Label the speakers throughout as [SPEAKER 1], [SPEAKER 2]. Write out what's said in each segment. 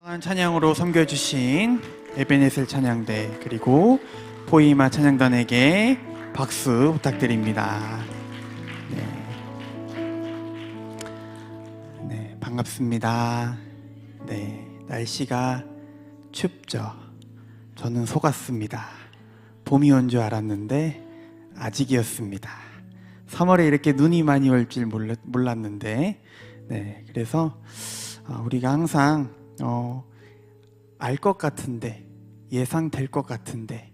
[SPEAKER 1] 찬양으로 섬겨주신 에베네셀 찬양대 그리고 포이마 찬양단에게 박수 부탁드립니다. 네, 반갑습니다. 날씨가 춥죠. 저는 속았습니다. 봄이 온 줄 알았는데 아직이었습니다. 3월에 이렇게 눈이 많이 올 줄 몰랐는데, 그래서 우리가 항상 알 것 같은데, 예상될 것 같은데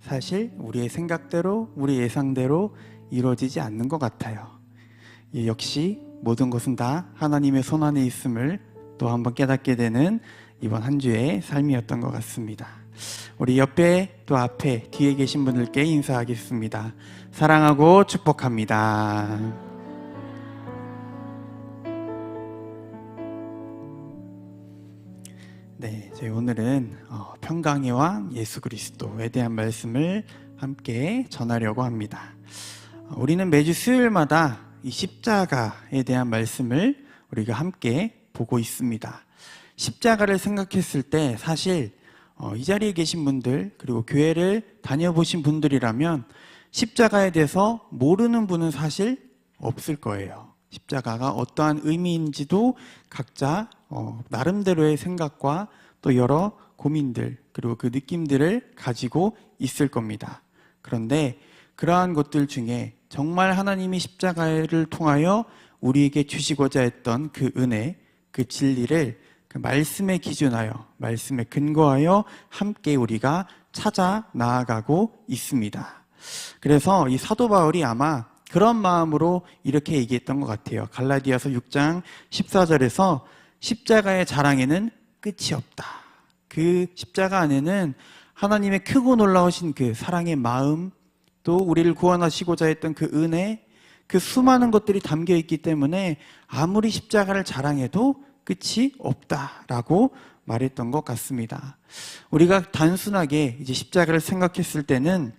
[SPEAKER 1] 사실 우리의 생각대로, 우리 예상대로 이루어지지 않는 것 같아요. 역시 모든 것은 다 하나님의 손 안에 있음을 또 한번 깨닫게 되는 이번 한 주의 삶이었던 것 같습니다. 우리 옆에 또 앞에 뒤에 계신 분들께 인사하겠습니다. 사랑하고 축복합니다. 저희 오늘은 평강의 왕 예수 그리스도에 대한 말씀을 함께 전하려고 합니다. 우리는 매주 수요일마다 이 십자가에 대한 말씀을 우리가 함께 보고 있습니다. 십자가를 생각했을 때 사실 이 자리에 계신 분들 그리고 교회를 다녀보신 분들이라면 십자가에 대해서 모르는 분은 사실 없을 거예요. 십자가가 어떠한 의미인지도 각자 나름대로의 생각과 또 여러 고민들 그리고 그 느낌들을 가지고 있을 겁니다. 그런데 그러한 것들 중에 정말 하나님이 십자가를 통하여 우리에게 주시고자 했던 그 은혜, 그 진리를 그 말씀에 기준하여, 말씀에 근거하여 함께 우리가 찾아 나아가고 있습니다. 그래서 이 사도 바울이 아마 그런 마음으로 이렇게 얘기했던 것 같아요. 갈라디아서 6장 14절에서 십자가의 자랑에는 끝이 없다. 그 십자가 안에는 하나님의 크고 놀라우신 그 사랑의 마음, 또 우리를 구원하시고자 했던 그 은혜, 그 수많은 것들이 담겨 있기 때문에 아무리 십자가를 자랑해도 끝이 없다라고 말했던 것 같습니다. 우리가 단순하게 이제 십자가를 생각했을 때는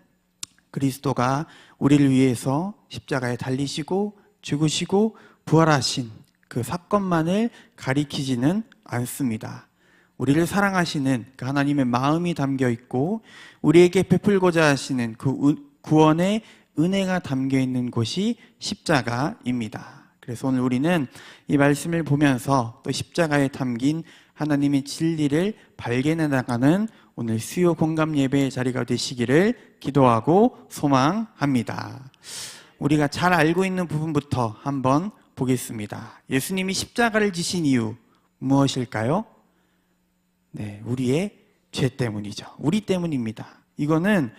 [SPEAKER 1] 그리스도가 우리를 위해서 십자가에 달리시고 죽으시고 부활하신 그 사건만을 가리키지는 않습니다. 우리를 사랑하시는 그 하나님의 마음이 담겨 있고 우리에게 베풀고자 하시는 그 구원의 은혜가 담겨 있는 곳이 십자가입니다. 그래서 오늘 우리는 이 말씀을 보면서 또 십자가에 담긴 하나님의 진리를 발견해 나가는 오늘 수요 공감 예배의 자리가 되시기를 기도하고 소망합니다. 우리가 잘 알고 있는 부분부터 한번 보겠습니다. 예수님이 십자가를 지신 이유 무엇일까요? 우리의 죄 때문이죠. 우리 때문입니다. 이거는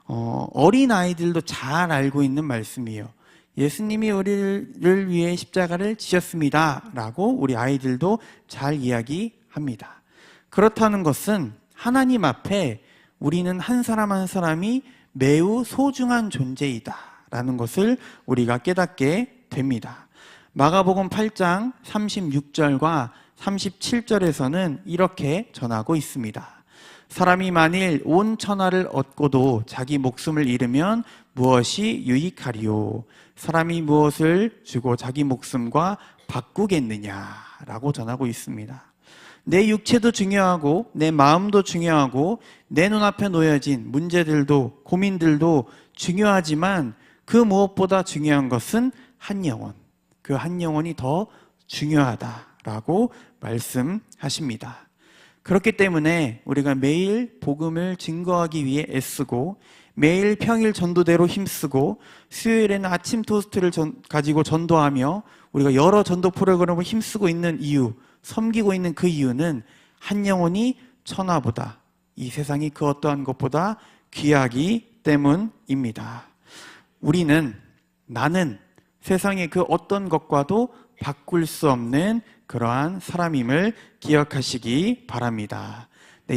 [SPEAKER 1] 어린 아이들도 잘 알고 있는 말씀이에요. 예수님이 우리를 위해 십자가를 지셨습니다 라고 우리 아이들도 잘 이야기합니다. 그렇다는 것은 하나님 앞에 우리는 한 사람 한 사람이 매우 소중한 존재이다 라는 것을 우리가 깨닫게 됩니다. 마가복음 8장 36절과 37절에서는 이렇게 전하고 있습니다. 사람이 만일 온 천하를 얻고도 자기 목숨을 잃으면 무엇이 유익하리요? 사람이 무엇을 주고 자기 목숨과 바꾸겠느냐라고 전하고 있습니다. 내 육체도 중요하고 내 마음도 중요하고 내 눈앞에 놓여진 문제들도 고민들도 중요하지만 그 무엇보다 중요한 것은 한 영혼, 그 한 영혼이 더 중요하다라고 말씀하십니다. 그렇기 때문에 우리가 매일 복음을 증거하기 위해 애쓰고 매일 평일 전도대로 힘쓰고 수요일에는 아침 토스트를 가지고 전도하며 우리가 여러 전도 프로그램을 힘쓰고 있는 이유, 섬기고 있는 그 이유는 한 영혼이 천하보다, 이 세상이 그 어떠한 것보다 귀하기 때문입니다. 나는 세상의 그 어떤 것과도 바꿀 수 없는 그러한 사람임을 기억하시기 바랍니다.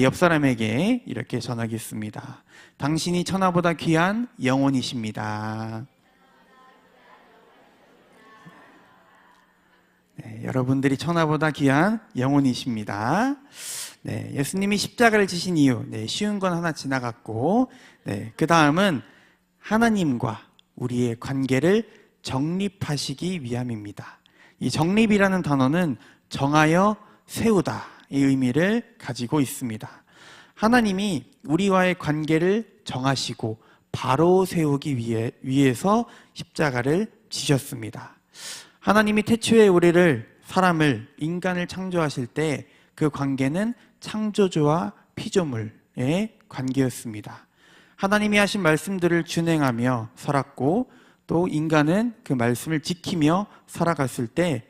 [SPEAKER 1] 옆 사람에게 이렇게 전하겠습니다. 당신이 천하보다 귀한 영혼이십니다. 여러분들이 천하보다 귀한 영혼이십니다. 예수님이 십자가를 지신 이유, 쉬운 건 하나 지나갔고, 그 다음은 하나님과 우리의 관계를 정립하시기 위함입니다. 이 정립이라는 단어는 정하여 세우다 의미를 가지고 있습니다. 하나님이 우리와의 관계를 정하시고 바로 세우기 위해서 십자가를 지셨습니다. 하나님이 태초에 사람을, 인간을 창조하실 때 그 관계는 창조주와 피조물의 관계였습니다. 하나님이 하신 말씀들을 준행하며 살았고, 또 인간은 그 말씀을 지키며 살아갔을 때,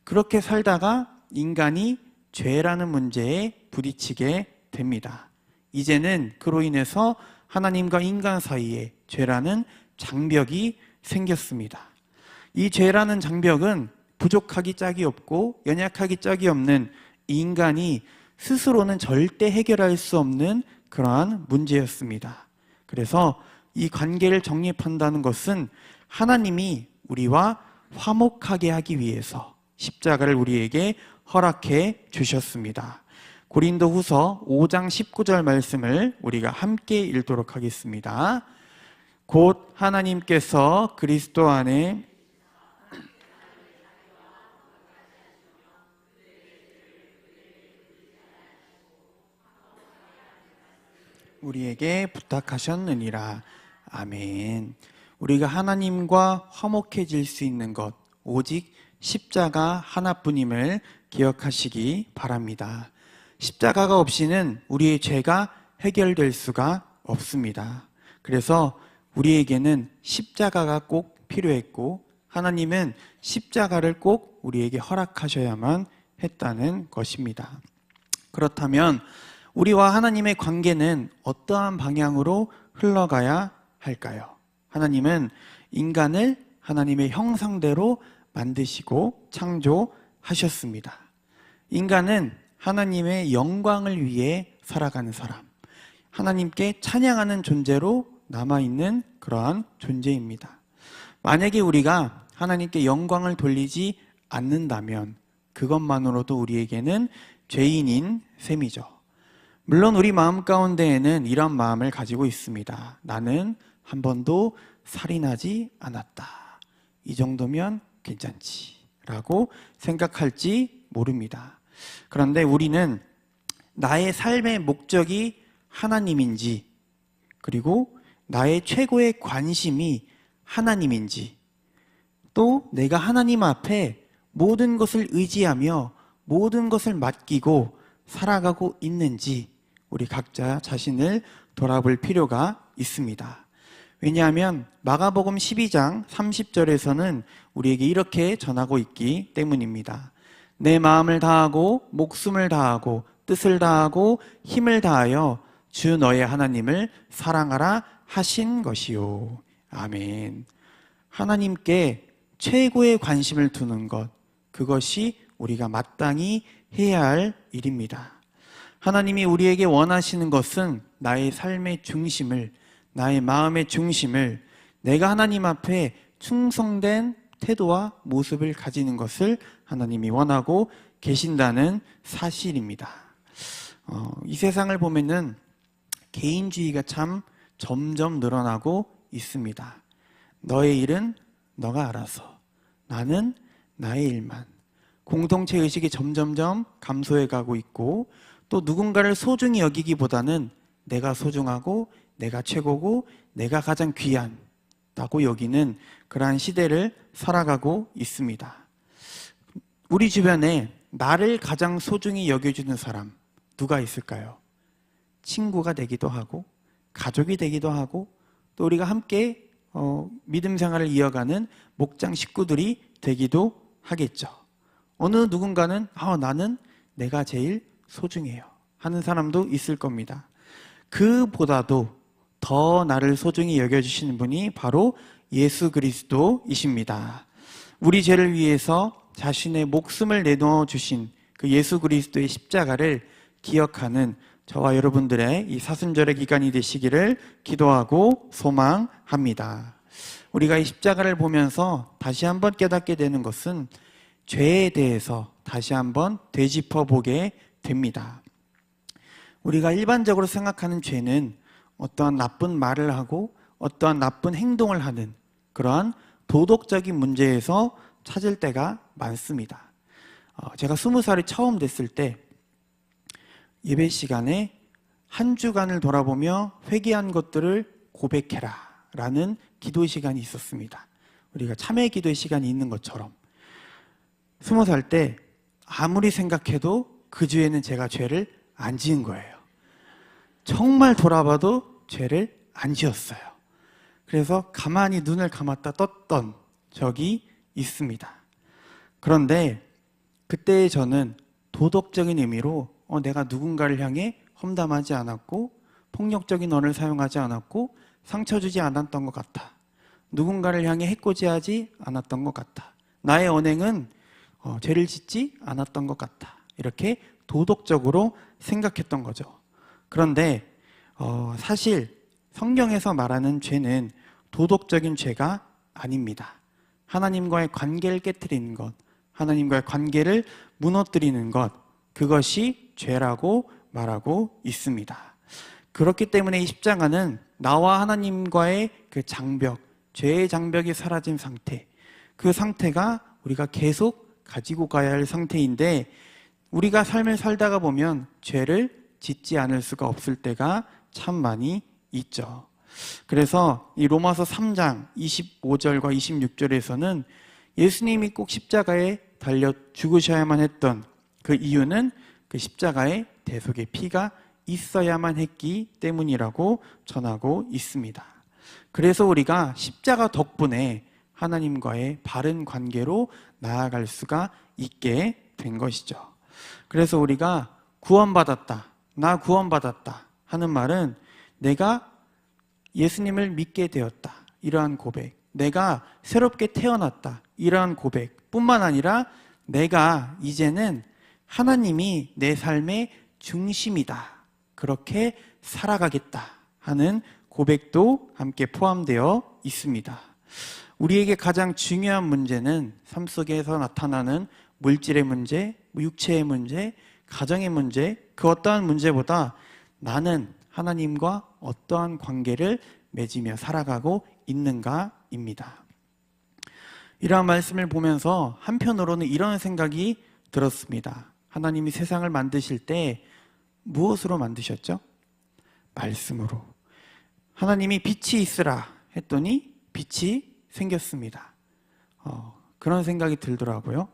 [SPEAKER 1] 그렇게 살다가 인간이 죄라는 문제에 부딪히게 됩니다. 이제는 그로 인해서 하나님과 인간 사이에 죄라는 장벽이 생겼습니다. 이 죄라는 장벽은 부족하기 짝이 없고 연약하기 짝이 없는 인간이 스스로는 절대 해결할 수 없는 그러한 문제였습니다. 그래서 이 관계를 정립한다는 것은 하나님이 우리와 화목하게 하기 위해서 십자가를 우리에게 허락해 주셨습니다. 고린도후서 5장 19절 말씀을 우리가 함께 읽도록 하겠습니다. 곧 하나님께서 그리스도 안에 우리에게 부탁하셨느니라. 아멘. 우리가 하나님과 화목해질 수 있는 것 오직 십자가 하나뿐임을 기억하시기 바랍니다. 십자가가 없이는 우리의 죄가 해결될 수가 없습니다. 그래서 우리에게는 십자가가 꼭 필요했고, 하나님은 십자가를 꼭 우리에게 허락하셔야만 했다는 것입니다. 그렇다면 우리와 하나님의 관계는 어떠한 방향으로 흘러가야 할까요? 하나님은 인간을 하나님의 형상대로 만드시고 창조하셨습니다. 인간은 하나님의 영광을 위해 살아가는 사람, 하나님께 찬양하는 존재로 남아있는 그러한 존재입니다. 만약에 우리가 하나님께 영광을 돌리지 않는다면 그것만으로도 우리에게는 죄인인 셈이죠. 물론 우리 마음 가운데에는 이런 마음을 가지고 있습니다. 나는 한 번도 살인하지 않았다. 이 정도면 괜찮지 라고 생각할지 모릅니다. 그런데 우리는 나의 삶의 목적이 하나님인지, 그리고 나의 최고의 관심이 하나님인지, 또 내가 하나님 앞에 모든 것을 의지하며 모든 것을 맡기고 살아가고 있는지 우리 각자 자신을 돌아볼 필요가 있습니다. 왜냐하면 마가복음 12장 30절에서는 우리에게 이렇게 전하고 있기 때문입니다. 내 마음을 다하고 목숨을 다하고 뜻을 다하고 힘을 다하여 주 너의 하나님을 사랑하라 하신 것이요. 아멘. 하나님께 최고의 관심을 두는 것, 그것이 우리가 마땅히 해야 할 일입니다. 하나님이 우리에게 원하시는 것은 나의 삶의 중심을, 나의 마음의 중심을, 내가 하나님 앞에 충성된 태도와 모습을 가지는 것을 하나님이 원하고 계신다는 사실입니다. 이 세상을 보면은 개인주의가 참 점점 늘어나고 있습니다. 너의 일은 너가 알아서, 나는 나의 일만. 공동체 의식이 점점점 감소해 가고 있고, 또 누군가를 소중히 여기기보다는 내가 소중하고 내가 최고고 내가 가장 귀하다고 여기는 그러한 시대를 살아가고 있습니다. 우리 주변에 나를 가장 소중히 여겨주는 사람 누가 있을까요? 친구가 되기도 하고 가족이 되기도 하고, 또 우리가 함께 믿음 생활을 이어가는 목장 식구들이 되기도 하겠죠. 어느 누군가는 나는 내가 제일 소중해요 하는 사람도 있을 겁니다. 그보다도 더 나를 소중히 여겨주시는 분이 바로 예수 그리스도이십니다. 우리 죄를 위해서 자신의 목숨을 내놓아 주신 그 예수 그리스도의 십자가를 기억하는 저와 여러분들의 이 사순절의 기간이 되시기를 기도하고 소망합니다. 우리가 이 십자가를 보면서 다시 한번 깨닫게 되는 것은 죄에 대해서 다시 한번 되짚어 보게 됩니다. 우리가 일반적으로 생각하는 죄는 어떠한 나쁜 말을 하고 어떠한 나쁜 행동을 하는 그러한 도덕적인 문제에서 찾을 때가 많습니다. 제가 20살이 처음 됐을 때 예배 시간에 한 주간을 돌아보며 회개한 것들을 고백해라 라는 기도 시간이 있었습니다. 우리가 참회 기도의 시간이 있는 것처럼 20살 때 아무리 생각해도 그 주에는 제가 죄를 안 지은 거예요. 정말 돌아봐도 죄를 안 지었어요. 그래서 가만히 눈을 감았다 떴던 적이 있습니다. 그런데 그때 저는 도덕적인 의미로 내가 누군가를 향해 험담하지 않았고 폭력적인 언어를 사용하지 않았고 상처 주지 않았던 것 같아. 누군가를 향해 해코지하지 않았던 것 같아. 나의 언행은 죄를 짓지 않았던 것 같아. 이렇게 도덕적으로 생각했던 거죠. 그런데 사실 성경에서 말하는 죄는 도덕적인 죄가 아닙니다. 하나님과의 관계를 깨트리는 것, 하나님과의 관계를 무너뜨리는 것, 그것이 죄라고 말하고 있습니다. 그렇기 때문에 이 십자가는 나와 하나님과의 그 장벽, 죄의 장벽이 사라진 상태, 그 상태가 우리가 계속 가지고 가야 할 상태인데 우리가 삶을 살다가 보면 죄를 짓지 않을 수가 없을 때가 참 많이 있죠. 그래서 이 로마서 3장 25절과 26절에서는 예수님이 꼭 십자가에 달려 죽으셔야만 했던 그 이유는 그 십자가에 대속의 피가 있어야만 했기 때문이라고 전하고 있습니다. 그래서 우리가 십자가 덕분에 하나님과의 바른 관계로 나아갈 수가 있게 된 것이죠. 그래서 우리가 구원받았다, 나 구원받았다 하는 말은 내가 예수님을 믿게 되었다, 이러한 고백, 내가 새롭게 태어났다, 이러한 고백 뿐만 아니라 내가 이제는 하나님이 내 삶의 중심이다, 그렇게 살아가겠다 하는 고백도 함께 포함되어 있습니다. 우리에게 가장 중요한 문제는 삶 속에서 나타나는 물질의 문제, 육체의 문제, 가정의 문제, 그 어떠한 문제보다 나는 하나님과 어떠한 관계를 맺으며 살아가고 있는가입니다. 이러한 말씀을 보면서 한편으로는 이런 생각이 들었습니다. 하나님이 세상을 만드실 때 무엇으로 만드셨죠? 말씀으로. 하나님이 빛이 있으라 했더니 빛이 생겼습니다. 그런 생각이 들더라고요.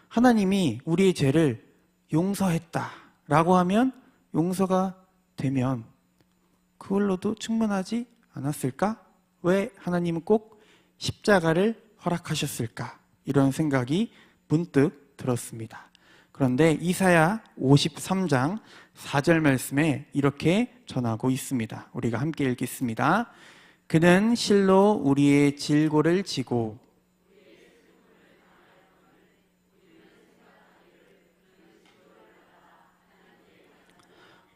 [SPEAKER 1] 하나님이 우리의 죄를 용서했다라고 하면 용서가 되면 그걸로도 충분하지 않았을까? 왜 하나님은 꼭 십자가를 허락하셨을까? 이런 생각이 문득 들었습니다. 그런데 이사야 53장 4절 말씀에 이렇게 전하고 있습니다. 우리가 함께 읽겠습니다. 그는 실로 우리의 질고를 지고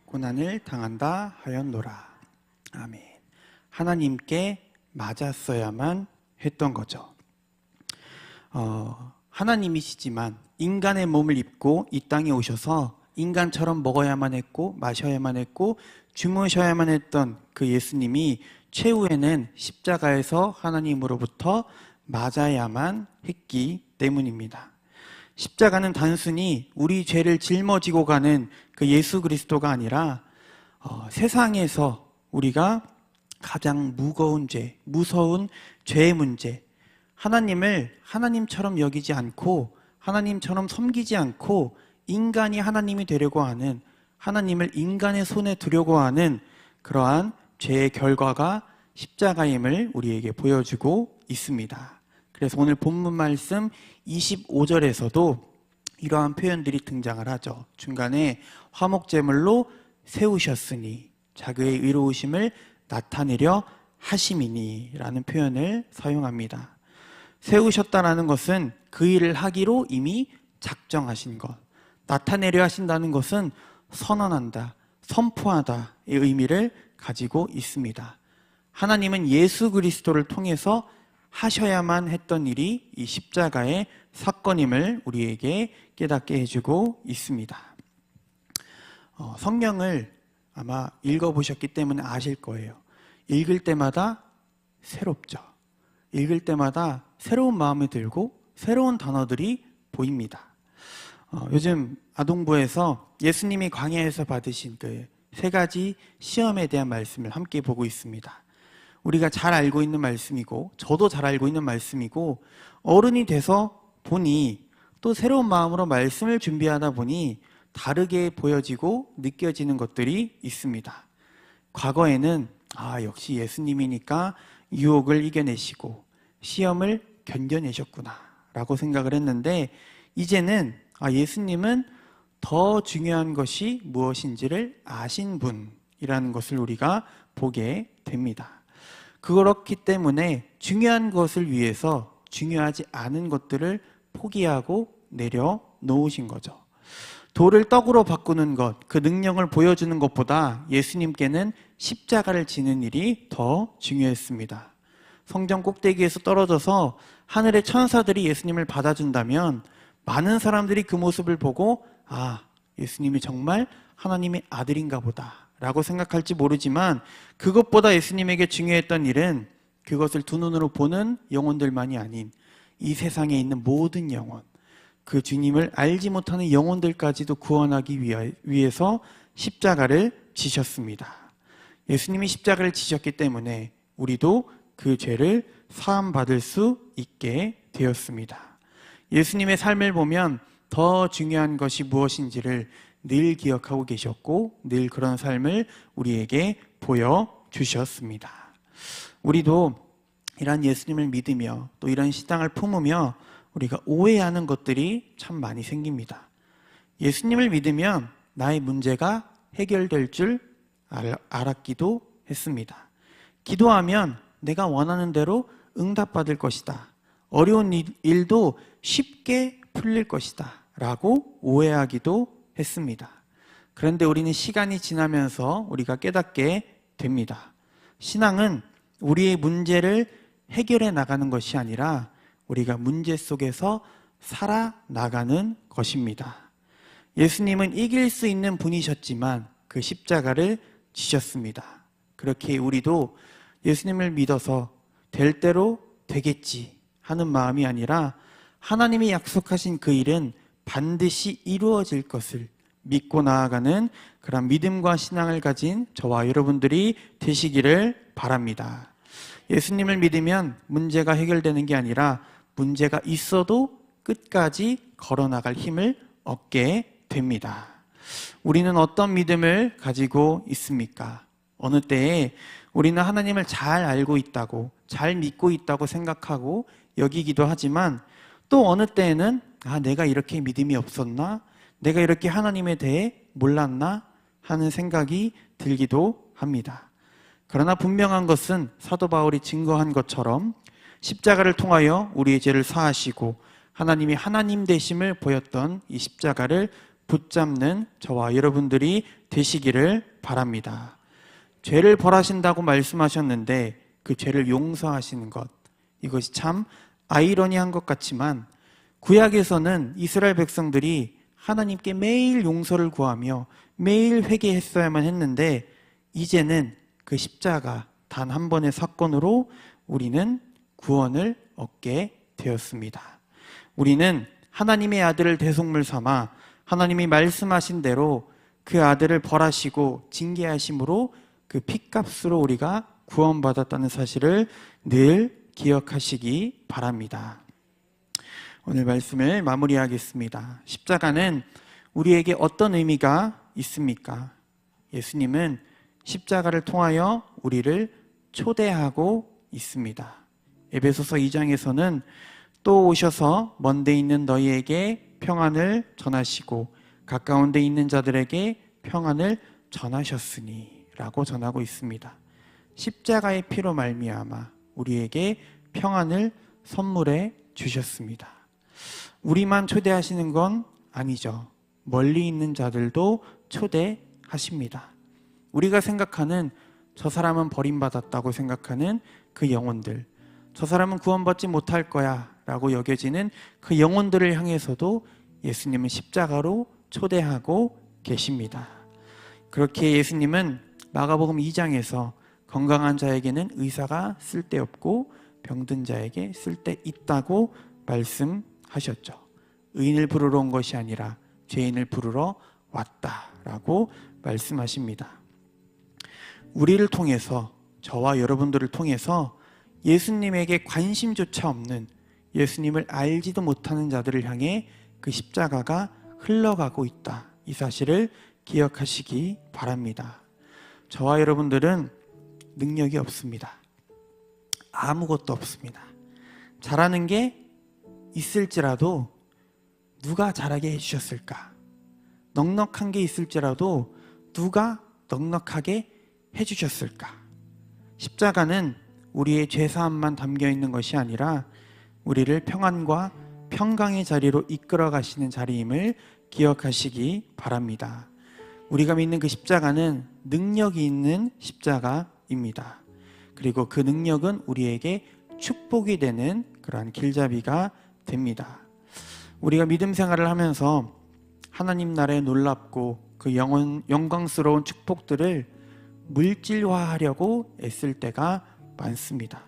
[SPEAKER 1] 고난을 당한다 하였노라. 아멘. 하나님께 맞았어야만 했던 거죠. 하나님이시지만 인간의 몸을 입고 이 땅에 오셔서 인간처럼 먹어야만 했고 마셔야만 했고 주무셔야만 했던 그 예수님이 최후에는 십자가에서 하나님으로부터 맞아야만 했기 때문입니다. 십자가는 단순히 우리 죄를 짊어지고 가는 그 예수 그리스도가 아니라 세상에서 우리가 가장 무거운 죄, 무서운 죄의 문제, 하나님을 하나님처럼 여기지 않고 하나님처럼 섬기지 않고 인간이 하나님이 되려고 하는, 하나님을 인간의 손에 두려고 하는 그러한 죄의 결과가 십자가임을 우리에게 보여주고 있습니다. 그래서 오늘 본문 말씀 25절에서도 이러한 표현들이 등장을 하죠. 중간에 화목제물로 세우셨으니 자그의 의로우심을 나타내려 하심이니 라는 표현을 사용합니다. 세우셨다라는 것은 그 일을 하기로 이미 작정하신 것, 나타내려 하신다는 것은 선언한다, 선포하다의 의미를 가지고 있습니다. 하나님은 예수 그리스도를 통해서 하셔야만 했던 일이 이 십자가의 사건임을 우리에게 깨닫게 해주고 있습니다. 성경을 아마 읽어보셨기 때문에 아실 거예요. 읽을 때마다 새롭죠. 읽을 때마다 새로운 마음이 들고 새로운 단어들이 보입니다. 요즘 아동부에서 예수님이 광야에서 받으신 그 3가지 시험에 대한 말씀을 함께 보고 있습니다. 우리가 잘 알고 있는 말씀이고, 저도 잘 알고 있는 말씀이고, 어른이 돼서 보니 또 새로운 마음으로 말씀을 준비하다 보니 다르게 보여지고 느껴지는 것들이 있습니다. 과거에는 역시 예수님이니까 유혹을 이겨내시고 시험을 견뎌내셨구나 라고 생각을 했는데, 이제는 예수님은 더 중요한 것이 무엇인지를 아신 분이라는 것을 우리가 보게 됩니다. 그렇기 때문에 중요한 것을 위해서 중요하지 않은 것들을 포기하고 내려놓으신 거죠. 돌을 떡으로 바꾸는 것, 그 능력을 보여주는 것보다 예수님께는 십자가를 지는 일이 더 중요했습니다. 성전 꼭대기에서 떨어져서 하늘의 천사들이 예수님을 받아준다면 많은 사람들이 그 모습을 보고 예수님이 정말 하나님의 아들인가 보다 라고 생각할지 모르지만, 그것보다 예수님에게 중요했던 일은 그것을 두 눈으로 보는 영혼들만이 아닌 이 세상에 있는 모든 영혼, 그 주님을 알지 못하는 영혼들까지도 구원하기 위해서 십자가를 지셨습니다. 예수님이 십자가를 지셨기 때문에 우리도 그 죄를 사함받을 수 있게 되었습니다. 예수님의 삶을 보면 더 중요한 것이 무엇인지를 늘 기억하고 계셨고, 늘 그런 삶을 우리에게 보여주셨습니다. 우리도 이런 예수님을 믿으며 또 이런 신앙을 품으며 우리가 오해하는 것들이 참 많이 생깁니다. 예수님을 믿으면 나의 문제가 해결될 줄 알았기도 했습니다. 기도하면 내가 원하는 대로 응답받을 것이다. 어려운 일도 쉽게 풀릴 것이다 라고 오해하기도 했습니다. 그런데 우리는 시간이 지나면서 우리가 깨닫게 됩니다. 신앙은 우리의 문제를 해결해 나가는 것이 아니라 우리가 문제 속에서 살아나가는 것입니다. 예수님은 이길 수 있는 분이셨지만 그 십자가를 지셨습니다. 그렇게 우리도 예수님을 믿어서 될 대로 되겠지 하는 마음이 아니라 하나님이 약속하신 그 일은 반드시 이루어질 것을 믿고 나아가는 그런 믿음과 신앙을 가진 저와 여러분들이 되시기를 바랍니다. 예수님을 믿으면 문제가 해결되는 게 아니라 문제가 있어도 끝까지 걸어나갈 힘을 얻게 됩니다. 우리는 어떤 믿음을 가지고 있습니까? 어느 때에 우리는 하나님을 잘 알고 있다고, 잘 믿고 있다고 생각하고 여기기도 하지만, 또 어느 때에는 내가 이렇게 믿음이 없었나? 내가 이렇게 하나님에 대해 몰랐나? 하는 생각이 들기도 합니다. 그러나 분명한 것은 사도 바울이 증거한 것처럼 십자가를 통하여 우리의 죄를 사하시고 하나님이 하나님 되심을 보였던 이 십자가를 붙잡는 저와 여러분들이 되시기를 바랍니다. 죄를 벌하신다고 말씀하셨는데 그 죄를 용서하시는 것, 이것이 참 아이러니한 것 같지만, 구약에서는 이스라엘 백성들이 하나님께 매일 용서를 구하며 매일 회개했어야만 했는데, 이제는 그 십자가 단 한 번의 사건으로 우리는 구원을 얻게 되었습니다. 우리는 하나님의 아들을 대속물 삼아 하나님이 말씀하신 대로 그 아들을 벌하시고 징계하심으로 그 핏값으로 우리가 구원받았다는 사실을 늘 기억하시기 바랍니다. 오늘 말씀을 마무리하겠습니다. 십자가는 우리에게 어떤 의미가 있습니까? 예수님은 십자가를 통하여 우리를 초대하고 있습니다. 에베소서 2장에서는 또 오셔서 먼 데 있는 너희에게 평안을 전하시고 가까운 데 있는 자들에게 평안을 전하셨으니 라고 전하고 있습니다. 십자가의 피로 말미암아 우리에게 평안을 선물해 주셨습니다. 우리만 초대하시는 건 아니죠. 멀리 있는 자들도 초대하십니다. 우리가 생각하는 저 사람은 버림받았다고 생각하는 그 영혼들, 저 사람은 구원받지 못할 거야 라고 여겨지는 그 영혼들을 향해서도 예수님은 십자가로 초대하고 계십니다. 그렇게 예수님은 마가복음 2장에서 건강한 자에게는 의사가 쓸데없고 병든 자에게 쓸데있다고 말씀하셨죠. 의인을 부르러 온 것이 아니라 죄인을 부르러 왔다라고 말씀하십니다. 우리를 통해서, 저와 여러분들을 통해서 예수님에게 관심조차 없는, 예수님을 알지도 못하는 자들을 향해 그 십자가가 흘러가고 있다, 이 사실을 기억하시기 바랍니다. 저와 여러분들은 능력이 없습니다. 아무것도 없습니다. 잘하는 게 있을지라도 누가 잘하게 해주셨을까? 넉넉한 게 있을지라도 누가 넉넉하게 해주셨을까? 십자가는 우리의 죄사함만 담겨 있는 것이 아니라 우리를 평안과 평강의 자리로 이끌어 가시는 자리임을 기억하시기 바랍니다. 우리가 믿는 그 십자가는 능력이 있는 십자가입니다. 그리고 그 능력은 우리에게 축복이 되는 그러한 길잡이가 됩니다. 우리가 믿음 생활을 하면서 하나님 나라의 놀랍고 그 영광스러운 축복들을 물질화하려고 애쓸 때가 많습니다.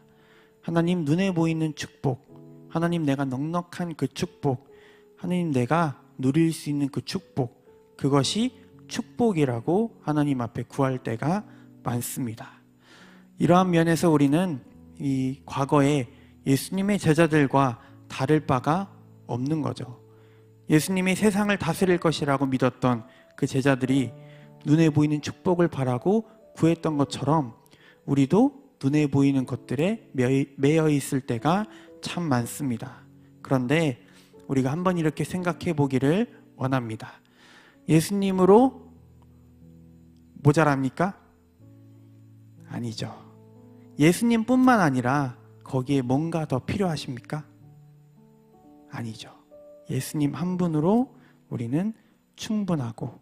[SPEAKER 1] 하나님 눈에 보이는 축복, 하나님 내가 넉넉한 그 축복, 하나님 내가 누릴 수 있는 그 축복, 그것이 축복이라고 하나님 앞에 구할 때가 많습니다. 이러한 면에서 우리는 이 과거에 예수님의 제자들과 다를 바가 없는 거죠. 예수님이 세상을 다스릴 것이라고 믿었던 그 제자들이 눈에 보이는 축복을 바라고 구했던 것처럼 우리도 눈에 보이는 것들에 매여 있을 때가 참 많습니다. 그런데 우리가 한번 이렇게 생각해 보기를 원합니다. 예수님으로 모자랍니까? 아니죠. 예수님뿐만 아니라 거기에 뭔가 더 필요하십니까? 아니죠. 예수님 한 분으로 우리는 충분하고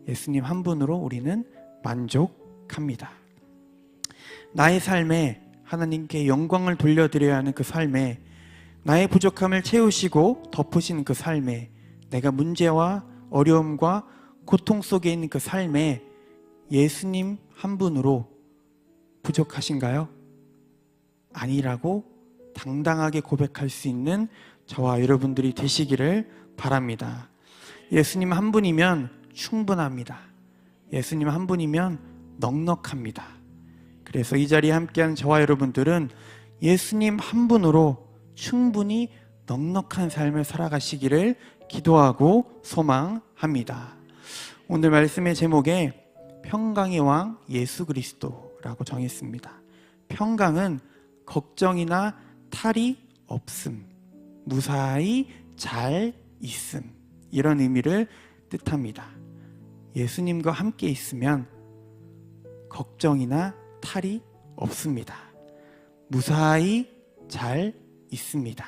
[SPEAKER 1] 예수님 한 분으로 우리는 만족합니다. 나의 삶에 하나님께 영광을 돌려드려야 하는 그 삶에, 나의 부족함을 채우시고 덮으시는 그 삶에, 내가 문제와 어려움과 고통 속에 있는 그 삶에 예수님 한 분으로 부족하신가요? 아니라고 당당하게 고백할 수 있는 저와 여러분들이 되시기를 바랍니다. 예수님 한 분이면 충분합니다. 예수님 한 분이면 넉넉합니다. 그래서 이 자리에 함께하는 저와 여러분들은 예수님 한 분으로 충분히 넉넉한 삶을 살아가시기를 기도하고 소망합니다. 오늘 말씀의 제목에 평강의 왕 예수 그리스도라고 정했습니다. 평강은 걱정이나 탈이 없음, 무사히 잘 있음, 이런 의미를 뜻합니다. 예수님과 함께 있으면 걱정이나 탈이 없습니다. 무사히 잘 있습니다.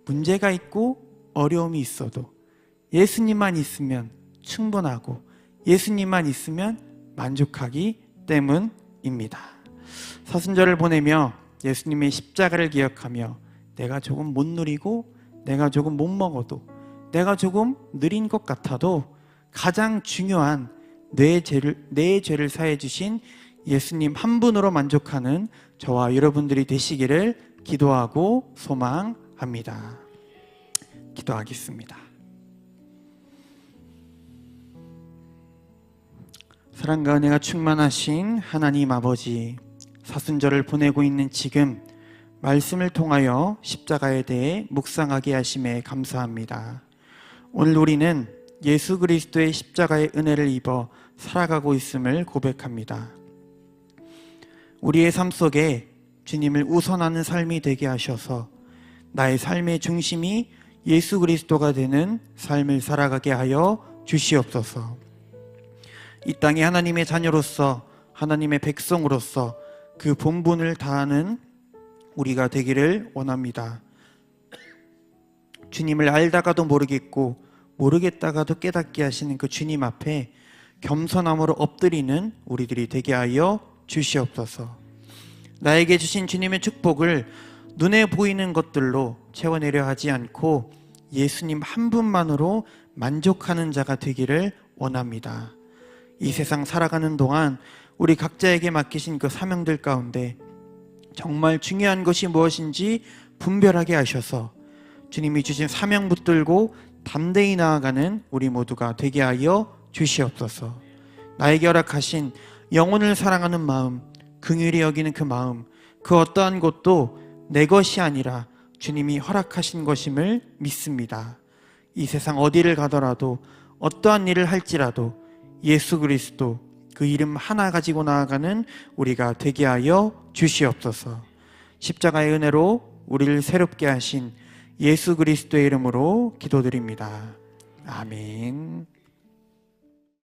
[SPEAKER 1] 문제가 있고 어려움이 있어도 예수님만 있으면 충분하고 예수님만 있으면 만족하기 때문입니다. 사순절을 보내며 예수님의 십자가를 기억하며 내가 조금 못 누리고 내가 조금 못 먹어도 내가 조금 느린 것 같아도 가장 중요한 내 죄를 사해 주신 예수님 한 분으로 만족하는 저와 여러분들이 되시기를 기도하고 소망합니다. 기도하겠습니다. 사랑과 은혜가 충만하신 하나님 아버지, 사순절을 보내고 있는 지금 말씀을 통하여 십자가에 대해 묵상하게 하심에 감사합니다. 오늘 우리는 예수 그리스도의 십자가의 은혜를 입어 살아가고 있음을 고백합니다. 우리의 삶 속에 주님을 우선하는 삶이 되게 하셔서 나의 삶의 중심이 예수 그리스도가 되는 삶을 살아가게 하여 주시옵소서. 이 땅에 하나님의 자녀로서, 하나님의 백성으로서 그 본분을 다하는 우리가 되기를 원합니다. 주님을 알다가도 모르겠고 모르겠다가도 깨닫게 하시는 그 주님 앞에 겸손함으로 엎드리는 우리들이 되게 하여 주시옵소서. 나에게 주신 주님의 축복을 눈에 보이는 것들로 채워내려 하지 않고 예수님 한 분만으로 만족하는 자가 되기를 원합니다. 이 세상 살아가는 동안 우리 각자에게 맡기신 그 사명들 가운데 정말 중요한 것이 무엇인지 분별하게 하셔서 주님이 주신 사명 붙들고 담대히 나아가는 우리 모두가 되게 하여 주시옵소서. 나에게 허락하신 영혼을 사랑하는 마음, 긍휼히 여기는 그 마음, 그 어떠한 것도 내 것이 아니라 주님이 허락하신 것임을 믿습니다. 이 세상 어디를 가더라도 어떠한 일을 할지라도 예수 그리스도 그 이름 하나 가지고 나아가는 우리가 되게 하여 주시옵소서. 십자가의 은혜로 우리를 새롭게 하신 예수 그리스도의 이름으로 기도드립니다. 아멘.